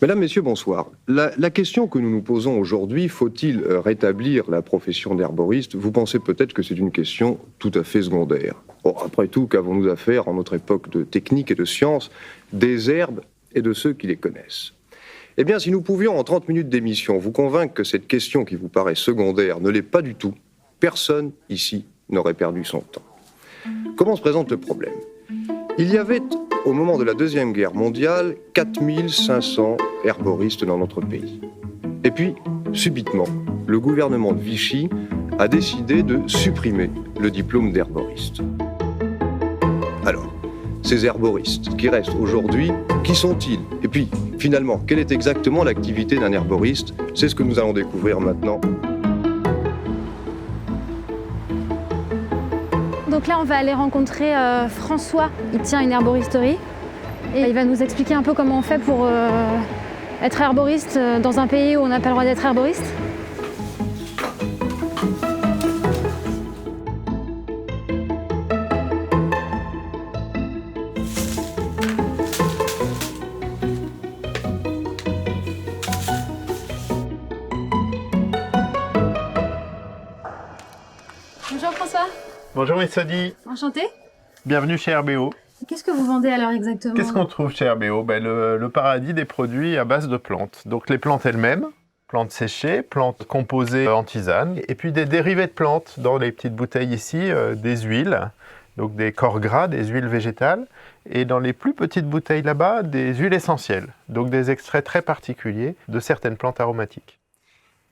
Mesdames, Messieurs, bonsoir. La question que nous nous posons aujourd'hui, faut-il rétablir la profession d'herboriste? Vous pensez peut-être que c'est une question tout à fait secondaire. Bon, après tout, qu'avons-nous à faire en notre époque de technique et de science, des herbes et de ceux qui les connaissent? Eh bien, si nous pouvions, en 30 minutes d'émission, vous convaincre que cette question qui vous paraît secondaire ne l'est pas du tout, personne ici n'aurait perdu son temps. Comment se présente le problème? Il y avait, au moment de la Deuxième Guerre mondiale, 4500 herboristes dans notre pays. Et puis, subitement, le gouvernement de Vichy a décidé de supprimer le diplôme d'herboriste. Alors, ces herboristes qui restent aujourd'hui, qui sont-ils? Et puis, finalement, quelle est exactement l'activité d'un herboriste? C'est ce que nous allons découvrir maintenant. Donc là, on va aller rencontrer François. Il tient une herboristerie et il va nous expliquer un peu comment on fait pour être herboriste dans un pays où on n'a pas le droit d'être herboriste. Bonjour François. Bonjour Messadi. Enchanté. Bienvenue chez RBO. Qu'est-ce que vous vendez alors exactement? Qu'est-ce qu'on trouve chez RBO? Le paradis des produits à base de plantes. Donc les plantes elles-mêmes, plantes séchées, plantes composées en tisane, et puis des dérivés de plantes dans les petites bouteilles ici, des huiles, donc des corps gras, des huiles végétales, et dans les plus petites bouteilles là-bas, des huiles essentielles, donc des extraits très particuliers de certaines plantes aromatiques.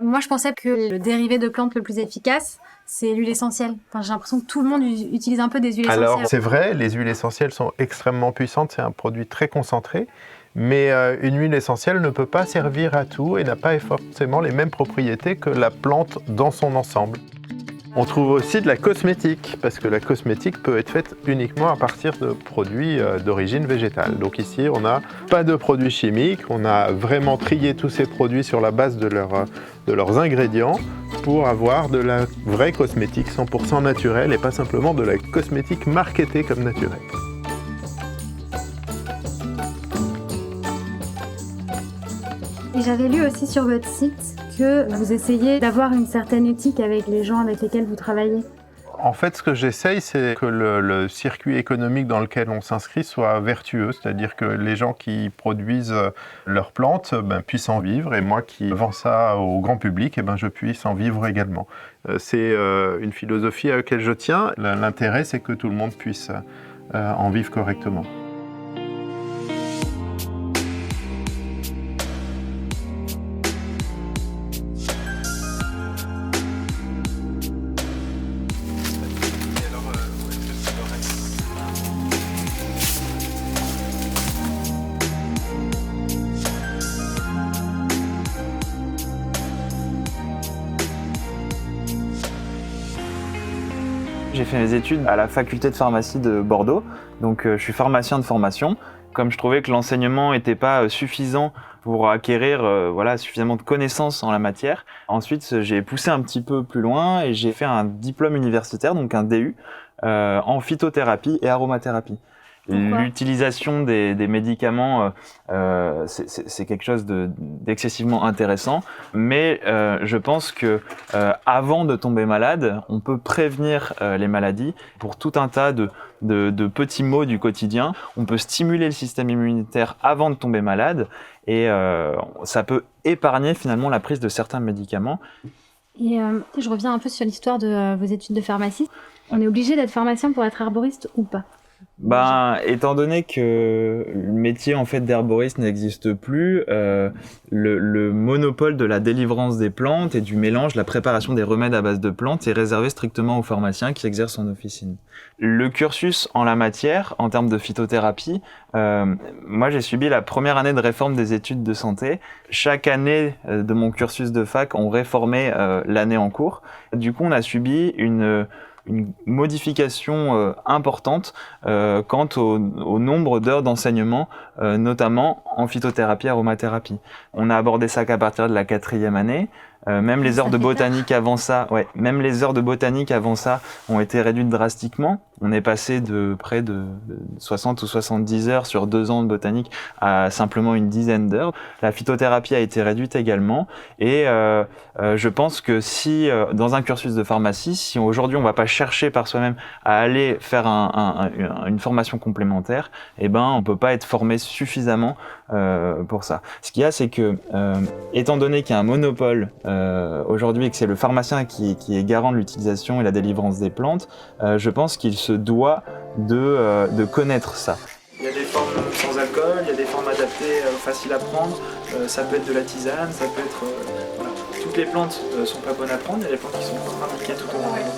Moi, je pensais que le dérivé de plantes le plus efficace, c'est l'huile essentielle. Enfin, j'ai l'impression que tout le monde utilise un peu des huiles essentielles. Alors, c'est vrai, les huiles essentielles sont extrêmement puissantes, c'est un produit très concentré, mais une huile essentielle ne peut pas servir à tout et n'a pas forcément les mêmes propriétés que la plante dans son ensemble. On trouve aussi de la cosmétique, parce que la cosmétique peut être faite uniquement à partir de produits d'origine végétale. Donc ici, on n'a pas de produits chimiques, on a vraiment trié tous ces produits sur la base de leurs ingrédients pour avoir de la vraie cosmétique 100% naturelle et pas simplement de la cosmétique marketée comme naturelle. Et j'avais lu aussi sur votre site que vous essayez d'avoir une certaine éthique avec les gens avec lesquels vous travaillez. En fait, ce que j'essaye, c'est que le circuit économique dans lequel on s'inscrit soit vertueux, c'est-à-dire que les gens qui produisent leurs plantes puissent en vivre, et moi qui vends ça au grand public, je puisse en vivre également. C'est une philosophie à laquelle je tiens. L'intérêt, c'est que tout le monde puisse en vivre correctement. J'ai fait mes études à la faculté de pharmacie de Bordeaux, donc je suis pharmacien de formation. Comme je trouvais que l'enseignement n'était pas suffisant pour acquérir suffisamment de connaissances en la matière, ensuite j'ai poussé un petit peu plus loin et j'ai fait un diplôme universitaire, donc un DU, en phytothérapie et aromathérapie. L'utilisation des médicaments, c'est quelque chose d'excessivement intéressant, mais je pense que avant de tomber malade, on peut prévenir les maladies pour tout un tas de petits maux du quotidien. On peut stimuler le système immunitaire avant de tomber malade et ça peut épargner finalement la prise de certains médicaments. Et je reviens un peu sur l'histoire de vos études de pharmacie. On est obligé d'être pharmacien pour être herboriste ou pas? Étant donné que le métier en fait d'herboriste n'existe plus, le monopole de la délivrance des plantes et du mélange, la préparation des remèdes à base de plantes est réservé strictement aux pharmaciens qui exercent en officine. Le cursus en la matière, en termes de phytothérapie, moi j'ai subi la première année de réforme des études de santé. Chaque année de mon cursus de fac, on réformait l'année en cours. Du coup, on a subi une modification importante quant au nombre d'heures d'enseignement, notamment en phytothérapie, aromathérapie. On a abordé ça qu'à partir de la 4e année. Même les Ça heures de fait botanique avant ça, même les heures de botanique avant ça ont été réduites drastiquement. On est passé de près de 60 ou 70 heures sur 2 ans de botanique à simplement une dizaine d'heures. La phytothérapie a été réduite également. Et je pense que si, dans un cursus de pharmacie, si aujourd'hui on ne va pas chercher par soi-même à aller faire une formation complémentaire, eh ben, on ne peut pas être formé suffisamment pour ça. Ce qu'il y a, c'est que, étant donné qu'il y a un monopole aujourd'hui et que c'est le pharmacien qui est garant de l'utilisation et la délivrance des plantes, je pense qu'il se doit de connaître ça. Il y a des formes sans alcool, il y a des formes adaptées, faciles à prendre, ça peut être de la tisane, ça peut être... voilà. Toutes les plantes sont pas bonnes à prendre, il y a des plantes qui sont contre-indiquées tout au long de l'année.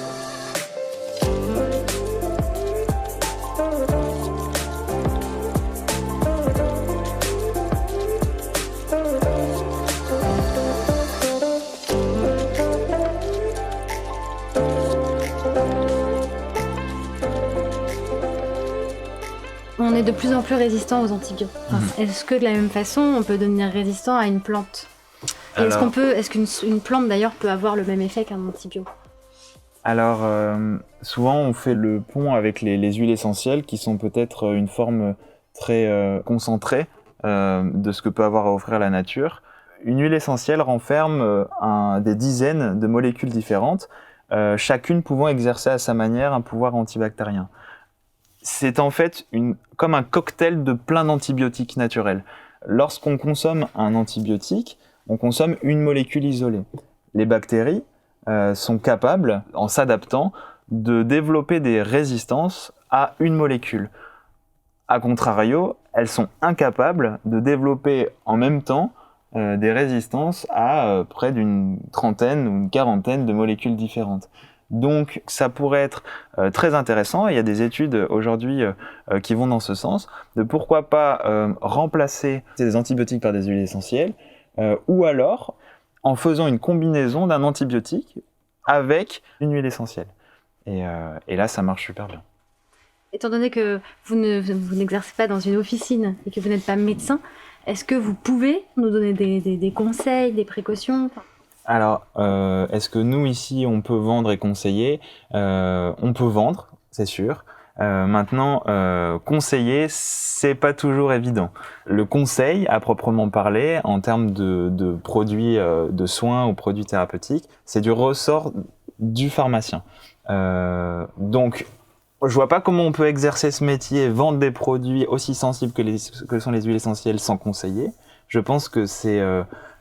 On est de plus en plus résistant aux antibiotiques. Est-ce que de la même façon, on peut devenir résistant à une plante? Est-ce qu'une plante d'ailleurs peut avoir le même effet qu'un antibio? Alors, souvent on fait le pont avec les huiles essentielles qui sont peut-être une forme très concentrée de ce que peut avoir à offrir la nature. Une huile essentielle renferme des dizaines de molécules différentes, chacune pouvant exercer à sa manière un pouvoir antibactérien. C'est en fait comme un cocktail de plein d'antibiotiques naturels. Lorsqu'on consomme un antibiotique, on consomme une molécule isolée. Les bactéries sont capables, en s'adaptant, de développer des résistances à une molécule. A contrario, elles sont incapables de développer en même temps des résistances à près d'une trentaine ou une quarantaine de molécules différentes. Donc ça pourrait être très intéressant, et il y a des études aujourd'hui qui vont dans ce sens, de pourquoi pas remplacer ces antibiotiques par des huiles essentielles, ou alors en faisant une combinaison d'un antibiotique avec une huile essentielle. Et là, ça marche super bien. Étant donné que vous n'exercez pas dans une officine et que vous n'êtes pas médecin, est-ce que vous pouvez nous donner des conseils, des précautions? Alors, est-ce que nous, ici, on peut vendre et conseiller? On peut vendre, c'est sûr. Maintenant, conseiller, c'est pas toujours évident. Le conseil, à proprement parler, en termes de produits de soins ou produits thérapeutiques, c'est du ressort du pharmacien. Donc, je vois pas comment on peut exercer ce métier, vendre des produits aussi sensibles que sont les huiles essentielles sans conseiller. Je pense que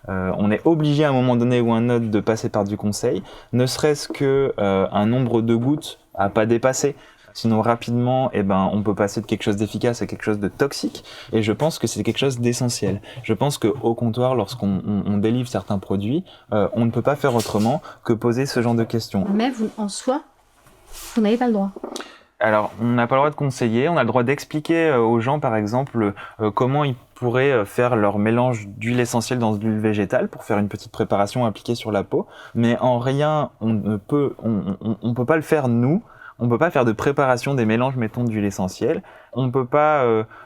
on est obligé à un moment donné ou à un autre de passer par du conseil, ne serait-ce que un nombre de gouttes à pas dépasser. Sinon rapidement, on peut passer de quelque chose d'efficace à quelque chose de toxique. Et je pense que c'est quelque chose d'essentiel. Je pense qu'au comptoir, lorsqu'on délivre certains produits, on ne peut pas faire autrement que poser ce genre de questions. Mais vous, en soi, vous n'avez pas le droit. Alors, on n'a pas le droit de conseiller, on a le droit d'expliquer aux gens, par exemple, comment ils pourraient faire leur mélange d'huile essentielle dans de l'huile végétale pour faire une petite préparation appliquée sur la peau. Mais en rien, on peut pas le faire nous. On ne peut pas faire de préparation des mélanges, mettons, d'huile essentielle. On ne peut pas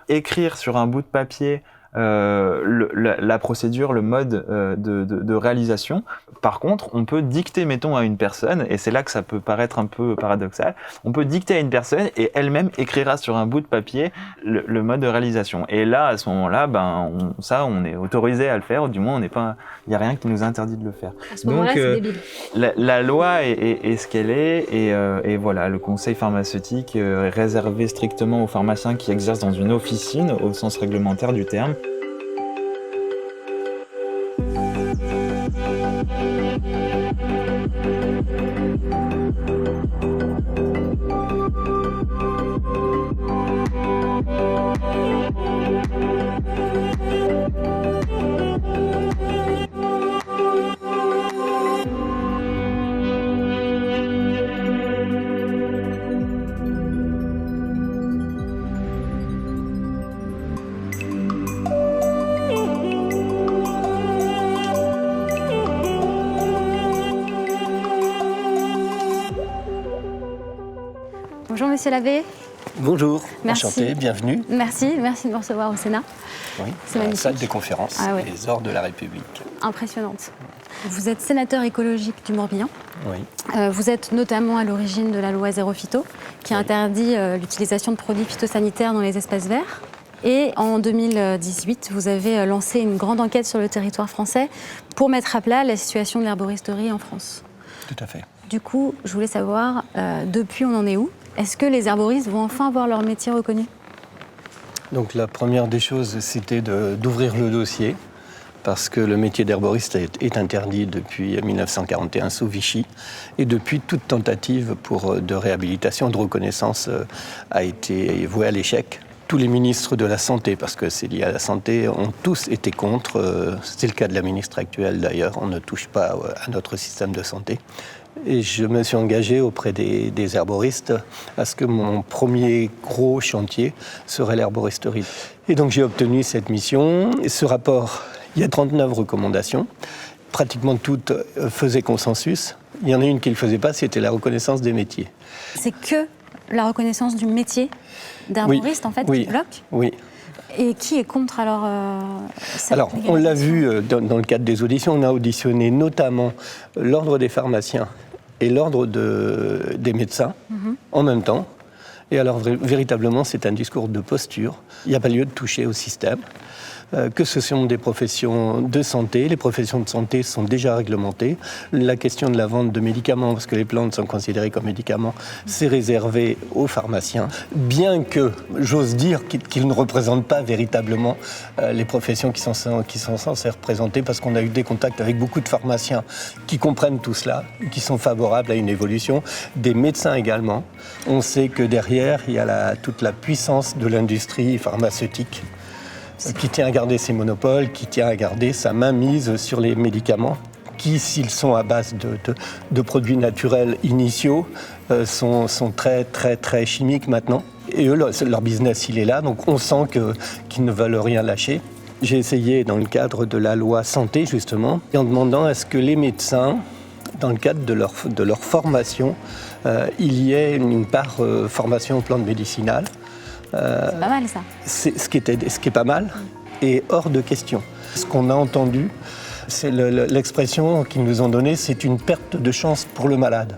écrire sur un bout de papier la procédure, le mode de réalisation. Par contre, on peut dicter, mettons, à une personne, et c'est là que ça peut paraître un peu paradoxal, on peut dicter à une personne et elle-même écrira sur un bout de papier le mode de réalisation. Et là, à ce moment-là, on est autorisé à le faire, du moins, il n'y a rien qui nous interdit de le faire. À ce moment-là, c'est débile. La loi est ce qu'elle est, et voilà, le conseil pharmaceutique est réservé strictement aux pharmaciens qui exercent dans une officine, au sens réglementaire du terme. Bonjour Monsieur l'abbé. Bonjour, Merci. enchanté, bienvenue. Merci de me recevoir au Sénat. Oui, C'est dans la magnifique. salle des conférences, Ah ouais. les ors de la République. Impressionnante. Vous êtes sénateur écologique du Morbihan. Oui, Vous êtes notamment à l'origine de la loi Zéro Phyto, qui interdit l'utilisation de produits phytosanitaires dans les espaces verts. Et en 2018, vous avez lancé une grande enquête sur le territoire français pour mettre à plat la situation de l'herboristerie en France. tout à fait. Du coup, je voulais savoir, depuis on en est où? Est-ce que les herboristes vont enfin voir leur métier reconnu? Donc la première des choses, c'était d'ouvrir le dossier, parce que le métier d'herboriste est interdit depuis 1941 sous Vichy, et depuis toute tentative de réhabilitation, de reconnaissance a été vouée à l'échec. Tous les ministres de la Santé, parce que c'est lié à la santé, ont tous été contre. C'est le cas de la ministre actuelle d'ailleurs, on ne touche pas à notre système de santé. Et je me suis engagé auprès des herboristes à ce que mon premier gros chantier serait l'herboristerie. Et donc j'ai obtenu cette mission. Et ce rapport, il y a 39 recommandations. Pratiquement toutes faisaient consensus. Il y en a une qui ne le faisait pas, c'était la reconnaissance des métiers. C'est que la reconnaissance du métier d'herboriste en fait Oui. qui bloque? Oui. Et qui est contre alors cette Alors, on l'a légalisation? vu dans le cadre des auditions, on a auditionné notamment l'ordre des pharmaciens et l'ordre des médecins en même temps. Et alors, véritablement, c'est un discours de posture. Il n'y a pas lieu de toucher au système. Que ce sont des professions de santé. Les professions de santé sont déjà réglementées. La question de la vente de médicaments, parce que les plantes sont considérées comme médicaments, c'est réservé aux pharmaciens. Bien que, j'ose dire, qu'ils ne représentent pas véritablement les professions qui sont censées représenter, parce qu'on a eu des contacts avec beaucoup de pharmaciens qui comprennent tout cela, qui sont favorables à une évolution, des médecins également. On sait que derrière, il y a toute la puissance de l'industrie pharmaceutique, qui tient à garder ses monopoles, qui tient à garder sa mainmise sur les médicaments, qui, s'ils sont à base de produits naturels initiaux, sont très, très, très chimiques maintenant. Et eux, leur business, il est là, donc on sent qu'ils ne veulent rien lâcher. J'ai essayé, dans le cadre de la loi santé, justement, en demandant à ce que les médecins, dans le cadre de leur formation, il y ait une part formation aux plantes médicinales. C'est pas mal ça. Ce qui est pas mal et hors de question. Ce qu'on a entendu, c'est l'expression qu'ils nous ont donnée, c'est une perte de chance pour le malade.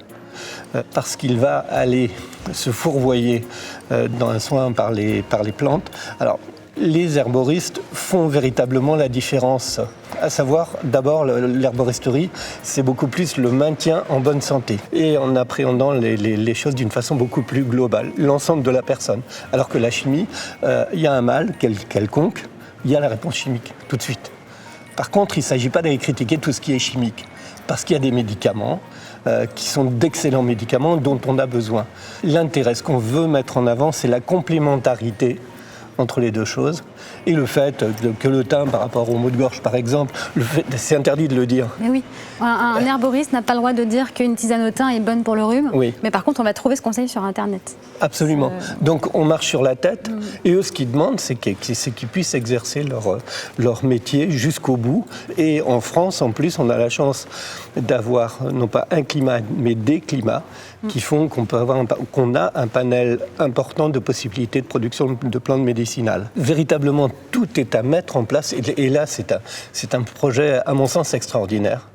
Parce qu'il va aller se fourvoyer dans un soin par les plantes. Alors, les herboristes font véritablement la différence. À savoir, d'abord, l'herboristerie, c'est beaucoup plus le maintien en bonne santé et en appréhendant les choses d'une façon beaucoup plus globale, l'ensemble de la personne. Alors que la chimie, il y a un mal quelconque, il y a la réponse chimique, tout de suite. Par contre, il ne s'agit pas d'aller critiquer tout ce qui est chimique, parce qu'il y a des médicaments qui sont d'excellents médicaments dont on a besoin. L'intérêt, ce qu'on veut mettre en avant, c'est la complémentarité entre les deux choses. Et le fait que le thym, par rapport aux maux de gorge, par exemple, c'est interdit de le dire. Mais oui, un herboriste n'a pas le droit de dire qu'une tisane au thym est bonne pour le rhume. Oui. Mais par contre, on va trouver ce conseil sur Internet. Absolument. Donc on marche sur la tête. Et eux, ce qu'ils demandent, c'est qu'ils puissent exercer leur métier jusqu'au bout. Et en France, en plus, on a la chance d'avoir, non pas un climat, mais des climats qui font qu'on a un panel important de possibilités de production de plantes médicinales. Véritablement, tout est à mettre en place. Et là, c'est un projet, à mon sens, extraordinaire.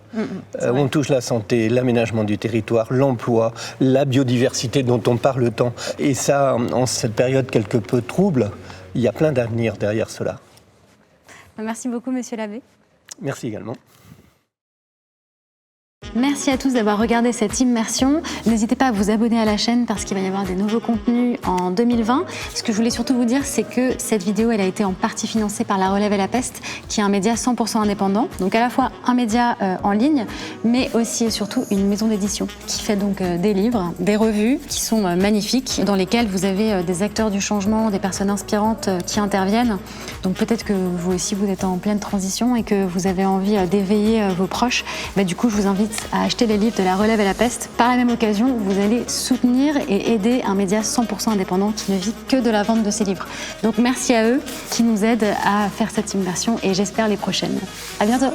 On touche la santé, l'aménagement du territoire, l'emploi, la biodiversité dont on parle tant. Et ça, en cette période quelque peu trouble, il y a plein d'avenir derrière cela. Merci beaucoup, monsieur l'abbé. Merci également. Merci à tous d'avoir regardé cette immersion. N'hésitez pas à vous abonner à la chaîne parce qu'il va y avoir des nouveaux contenus en 2020. Ce que je voulais surtout vous dire, c'est que cette vidéo, elle a été en partie financée par La Relève et la Peste, qui est un média 100% indépendant. Donc à la fois un média en ligne, mais aussi et surtout une maison d'édition qui fait donc des livres, des revues qui sont magnifiques, dans lesquelles vous avez des acteurs du changement, des personnes inspirantes qui interviennent. Donc peut-être que vous aussi, vous êtes en pleine transition et que vous avez envie d'éveiller vos proches. Du coup, je vous invite à acheter les livres de La Relève et la Peste. Par la même occasion, vous allez soutenir et aider un média 100% indépendant qui ne vit que de la vente de ses livres. Donc merci à eux qui nous aident à faire cette immersion et j'espère les prochaines. À bientôt.